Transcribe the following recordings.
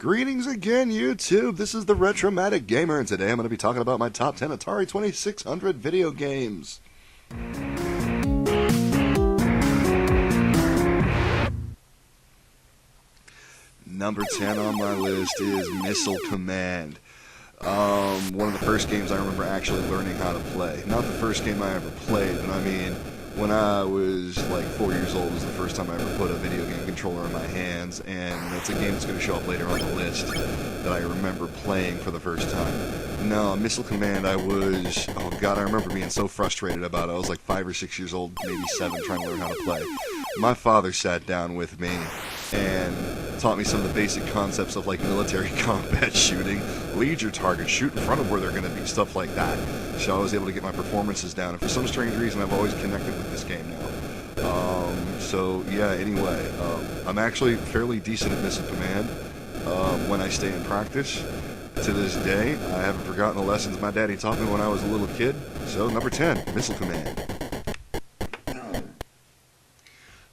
Greetings again, YouTube. This is the Retro-Matic Gamer, and today I'm going to be talking about my top 10 Atari 2600 video games. Number 10 on my list is Missile Command. One of the first games I remember actually learning how to play. Not the first game I ever played, but I mean, when I was like 4 years old was the first time I ever put a video game controller in my hands, and it's a game that's going to show up later on the list that I remember playing for the first time. No, Missile Command, I remember being so frustrated about it. I was like 5 or 6 years old, maybe 7, trying to learn how to play. My father sat down with me and taught me some of the basic concepts of like military combat shooting, lead your target, shoot in front of where they're going to be, stuff like that. So I was able to get my performances down, and for some strange reason I've always connected with this game now. Anyway, I'm actually fairly decent at Missile Command when I stay in practice. To this day, I haven't forgotten the lessons my daddy taught me when I was a little kid. So, number 10, Missile Command.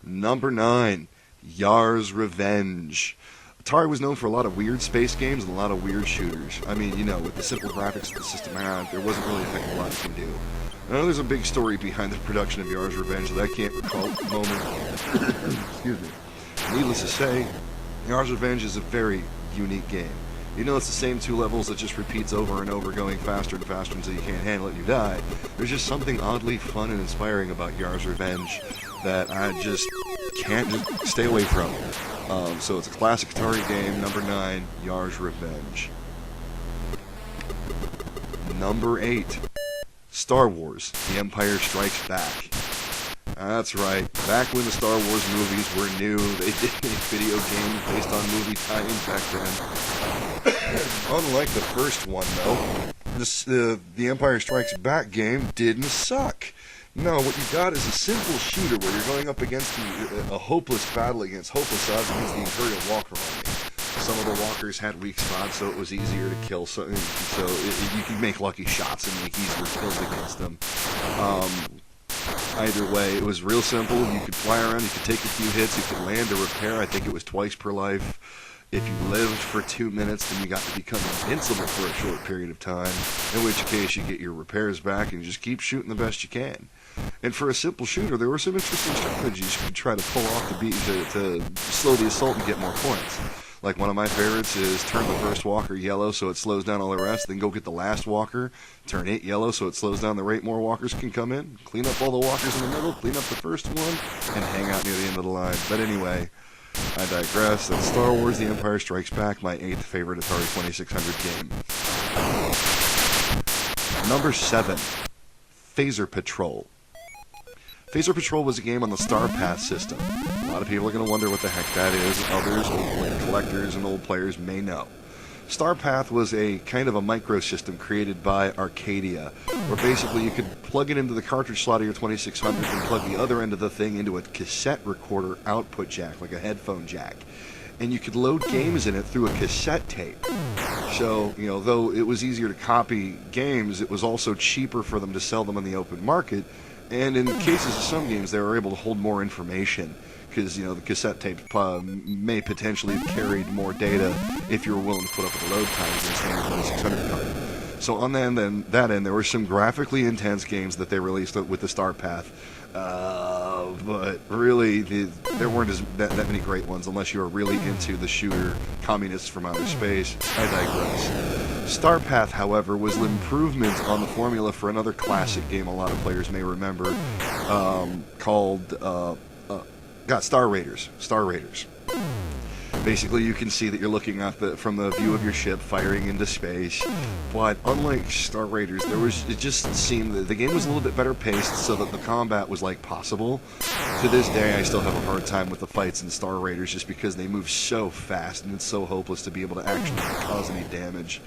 Number 9, Yars Revenge. Atari was known for a lot of weird space games and a lot of weird shooters. I mean, you know, with the simple graphics that the system had, there wasn't really a heck of a lot you can do. I know there's a big story behind the production of Yars Revenge that I can't recall at the moment. Excuse me. Needless to say, Yars Revenge is a very unique game. You know, it's the same 2 levels that just repeats over and over, going faster and faster until you can't handle it, you die. There's just something oddly fun and inspiring about Yars Revenge that I just can't just stay away from. So it's a classic Atari game, number 9, Yars Revenge. Number 8, Star Wars, The Empire Strikes Back. That's right, back when the Star Wars movies were new, they did make video games based on movie tie-ins back then. Unlike the first one, though, the Empire Strikes Back game didn't suck. No, what you got is a simple shooter where you're going up against a hopeless battle against hopeless odds against the Imperial Walker Army. Some of the walkers had weak spots, so it was easier to kill, so you could make lucky shots and make easier kills against them. Either way, it was real simple. You could fly around, you could take a few hits, you could land or repair. I think it was twice per life. If you lived for 2 minutes, then you got to become invincible for a short period of time, in which case you get your repairs back and you just keep shooting the best you can. And for a simple shooter, there were some interesting strategies you could try to pull off to slow the assault and get more points. Like one of my favorites is turn the first walker yellow so it slows down all the rest, then go get the last walker, turn it yellow so it slows down the rate more walkers can come in, clean up all the walkers in the middle, clean up the first one, and hang out near the end of the line. But anyway, I digress. That's Star Wars The Empire Strikes Back, my 8th favorite Atari 2600 game. Number 7, Phaser Patrol. Phaser Patrol was a game on the Star Path system. A lot of people are going to wonder what the heck that is. Others, old collectors and old players, may know. Star Path was a kind of a microsystem created by Arcadia, where basically you could plug it into the cartridge slot of your 2600 and plug the other end of the thing into a cassette recorder output jack, like a headphone jack. And you could load games in it through a cassette tape. So, you know, though it was easier to copy games, it was also cheaper for them to sell them on the open market. And in cases of some games, they were able to hold more information, because, you know, the cassette tape may potentially have carried more data if you were willing to put up with the load times in a standard 2600 card. So on that end, there were some graphically intense games that they released with the Star Path, but really there weren't that many great ones unless you were really into the shooter Communists from Outer Space. I digress. Star Path, however, was an improvement on the formula for another classic game a lot of players may remember, called Star Raiders. Star Raiders. Basically, you can see that you're looking at from the view of your ship, firing into space. But unlike Star Raiders, it just seemed that the game was a little bit better paced, so that the combat was like possible. To this day, I still have a hard time with the fights in Star Raiders, just because they move so fast and it's so hopeless to be able to actually cause any damage.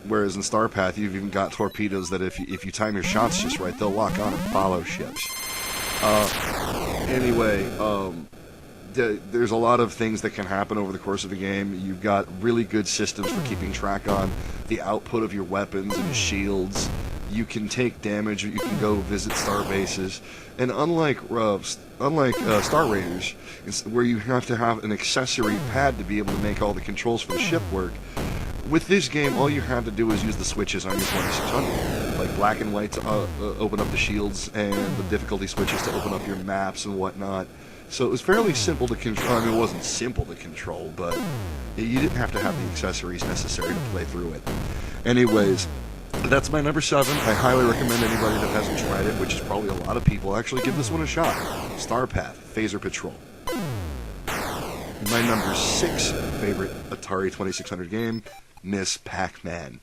Whereas in Star Path, you've even got torpedoes that if you time your shots just right, they'll lock on and follow ships. There's a lot of things that can happen over the course of the game. You've got really good systems for keeping track on the output of your weapons and shields. You can take damage. You can go visit star bases, and unlike Star Raiders, where you have to have an accessory pad to be able to make all the controls for the ship work, with this game, all you have to do is use the switches on your 2600, like black and white to open up the shields, and the difficulty switches to open up your maps and whatnot. So it was fairly simple to control. I mean, it wasn't simple to control, but you didn't have to have the accessories necessary to play through it. Anyways, that's my number 7. I highly recommend anybody that hasn't tried it, which is probably a lot of people, actually give this one a shot. Starpath, Phaser Patrol. My number 6 favorite Atari 2600 game, Miss Pacman.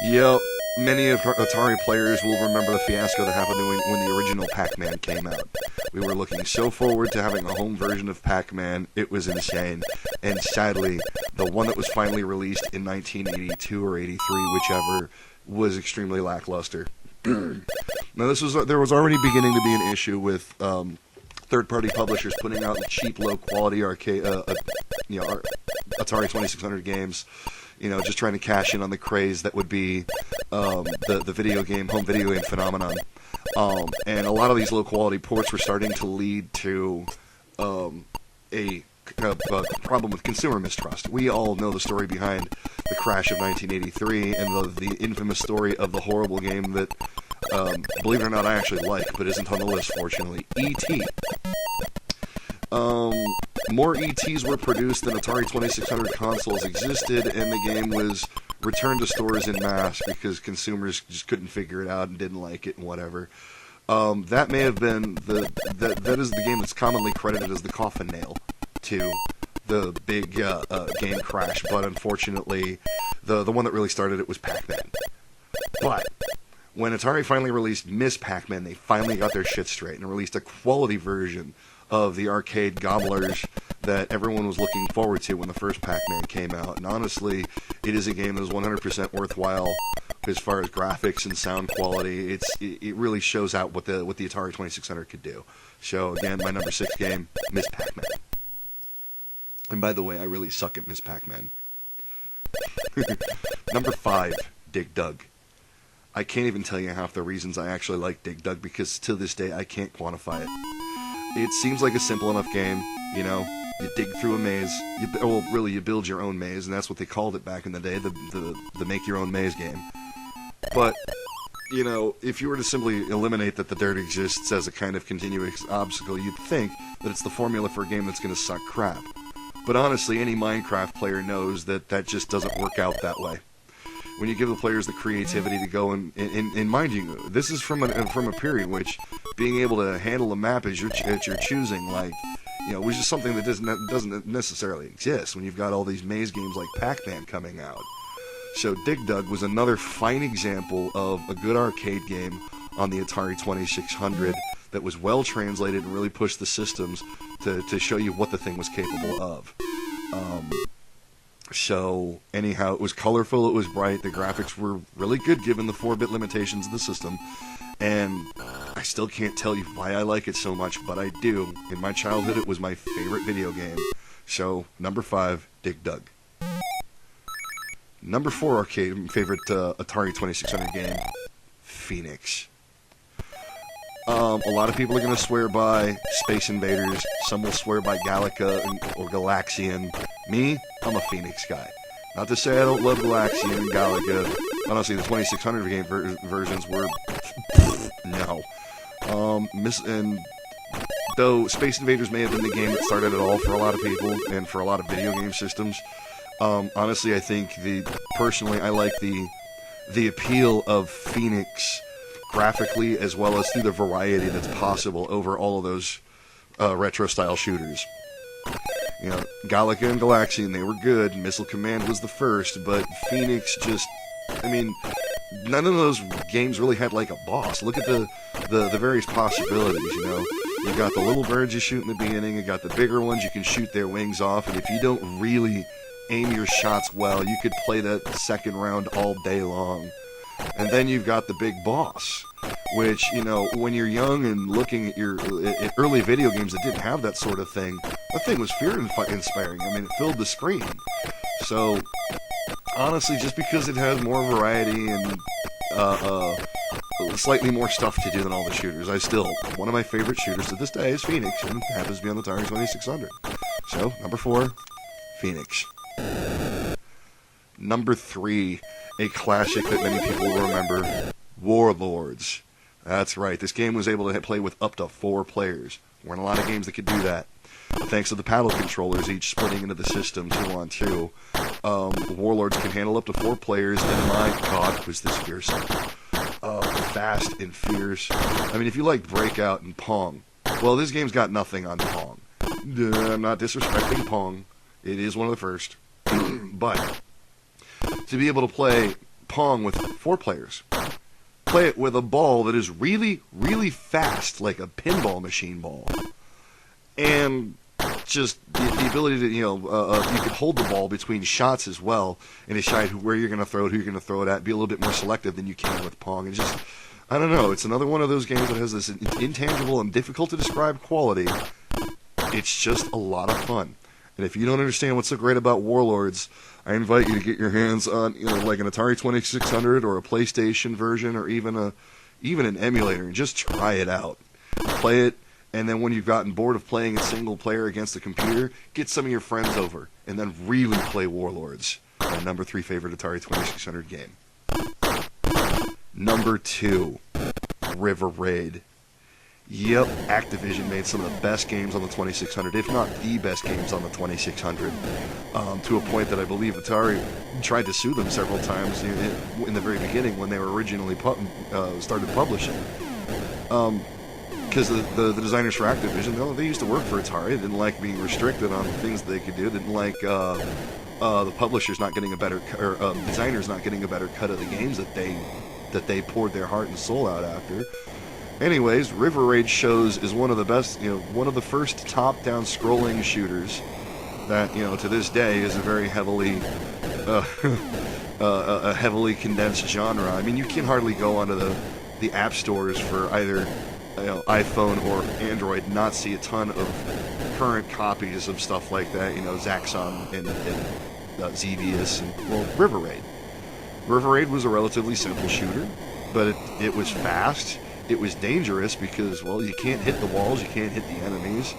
Yep, many of Atari players will remember the fiasco that happened when the original Pacman came out. We were looking so forward to having a home version of Pacman, it was insane. And sadly, the one that was finally released in 1982 or 83, whichever, was extremely lackluster. Now, there was already beginning to be an issue with third-party publishers putting out cheap, low-quality arcade, Atari 2600 games. Just trying to cash in on the craze that would be the home video game phenomenon. And a lot of these low-quality ports were starting to lead to a problem with consumer mistrust. We all know the story behind the crash of 1983 and the infamous story of the horrible game that, believe it or not, I actually like, but isn't on the list, fortunately, E.T. More ETs were produced than Atari 2600 consoles existed, and the game was returned to stores in mass because consumers just couldn't figure it out and didn't like it and whatever. That may have been that is the game that's commonly credited as the coffin nail to the big game crash, but unfortunately, the one that really started it was Pac-Man. But when Atari finally released Miss Pac-Man, they finally got their shit straight and released a quality version of the arcade gobblers that everyone was looking forward to when the first Pac-Man came out. And honestly, it is a game that is 100% worthwhile as far as graphics and sound quality. It really shows out what the Atari 2600 could do. So again, my number 6 game, Miss Pac-Man. And by the way, I really suck at Miss Pac-Man. Number 5, Dig Dug. I can't even tell you half the reasons I actually like Dig Dug because to this day I can't quantify it. It seems like a simple enough game, You dig through a maze. You build your own maze, and that's what they called it back in the day, the make your own maze game. But, if you were to simply eliminate that the dirt exists as a kind of continuous obstacle, you'd think that it's the formula for a game that's going to suck crap. But honestly, any Minecraft player knows that just doesn't work out that way. When you give the players the creativity to go and mind you, this is from a period in which being able to handle a map as you're choosing, was just something that doesn't necessarily exist when you've got all these maze games like Pac-Man coming out. So Dig Dug was another fine example of a good arcade game on the Atari 2600 that was well translated and really pushed the systems to show you what the thing was capable of. So, anyhow, it was colorful, it was bright, the graphics were really good given the 4-bit limitations of the system, and I still can't tell you why I like it so much, but I do. In my childhood, it was my favorite video game. So, number 5, Dig Dug. Number 4 favorite Atari 2600 game, Phoenix. A lot of people are going to swear by Space Invaders. Some will swear by Galaga or Galaxian. Me, I'm a Phoenix guy. Not to say I don't love Galaxian and Galaga. Honestly, the 2600 game versions were no. And though Space Invaders may have been the game that started it all for a lot of people and for a lot of video game systems, honestly, I think personally, I like the appeal of Phoenix graphically as well as through the variety that's possible over all of those retro-style shooters. Galaga and Galaxian, they were good. Missile Command was the first, but Phoenix none of those games really had like a boss. Look at the various possibilities, You got the little birds you shoot in the beginning, you got the bigger ones you can shoot their wings off, and if you don't really aim your shots well, you could play that second round all day long. And then you've got the big boss, which, when you're young and looking at early video games that didn't have that sort of thing, that thing was fear-inspiring. It filled the screen. So, honestly, just because it has more variety and slightly more stuff to do than all the shooters. One of my favorite shooters to this day is Phoenix, and it happens to be on the Atari 2600. So, number 4, Phoenix. Number 3, a classic that many people will remember, Warlords. That's right, this game was able to play with up to 4 players. There weren't a lot of games that could do that. Thanks to the paddle controllers, each splitting into the system 2-on-2, Warlords can handle up to 4 players, and my god, was this fearsome. Fast and fierce. I mean, if you like Breakout and Pong, well, this game's got nothing on Pong. I'm not disrespecting Pong. It is one of the first. But to be able to play Pong with 4 players, play it with a ball that is really, really fast, like a pinball machine ball, and just the ability to, you could hold the ball between shots as well and decide where you're going to throw it, who you're going to throw it at, be a little bit more selective than you can with Pong. And just, I don't know, it's another one of those games that has this intangible and difficult to describe quality. It's just a lot of fun. And if you don't understand what's so great about Warlords, I invite you to get your hands on, like an Atari 2600 or a PlayStation version or even an emulator and just try it out. Play it, and then when you've gotten bored of playing it single player against the computer, get some of your friends over and then really play Warlords. My number 3 favorite Atari 2600 game. Number 2, River Raid. Yep, Activision made some of the best games on the 2600, if not the best games on the 2600, to a point that I believe Atari tried to sue them several times in the very beginning when they were originally started publishing. Because the designers for Activision, they used to work for Atari. They didn't like being restricted on things they could do. They didn't like the publishers not getting a better, or designers not getting a better cut of the games that they poured their heart and soul out after. Anyways, River Raid is one of the best, one of the first top-down scrolling shooters that, to this day is a very heavily, a heavily condensed genre. I mean, you can hardly go onto the app stores for either, iPhone or Android and not see a ton of current copies of stuff like that, Zaxxon and Xevious and, well, River Raid. River Raid was a relatively simple shooter, but it was fast. It was dangerous because, well, you can't hit the walls, you can't hit the enemies,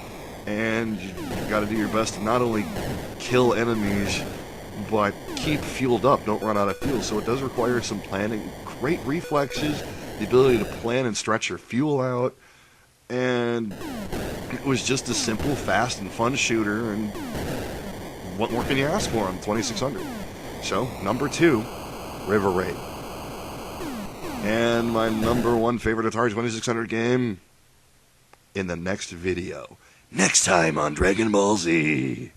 and you got to do your best to not only kill enemies, but keep fueled up, don't run out of fuel. So it does require some planning, great reflexes, the ability to plan and stretch your fuel out, and it was just a simple, fast, and fun shooter, and what more can you ask for on 2600? So, number 2, River Raid. And my number 1 favorite Atari 2600 game in the next video. Next time on Dragon Ball Z.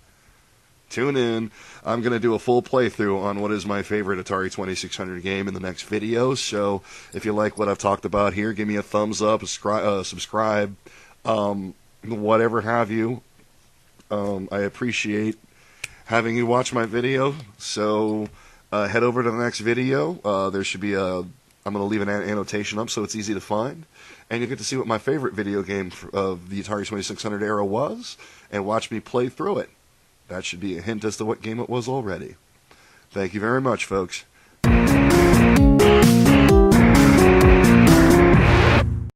Tune in. I'm going to do a full playthrough on what is my favorite Atari 2600 game in the next video. So if you like what I've talked about here, give me a thumbs up, subscribe, whatever have you. I appreciate having you watch my video. So head over to the next video. There should be I'm going to leave an annotation up so it's easy to find. And you'll get to see what my favorite video game of the Atari 2600 era was and watch me play through it. That should be a hint as to what game it was already. Thank you very much, folks.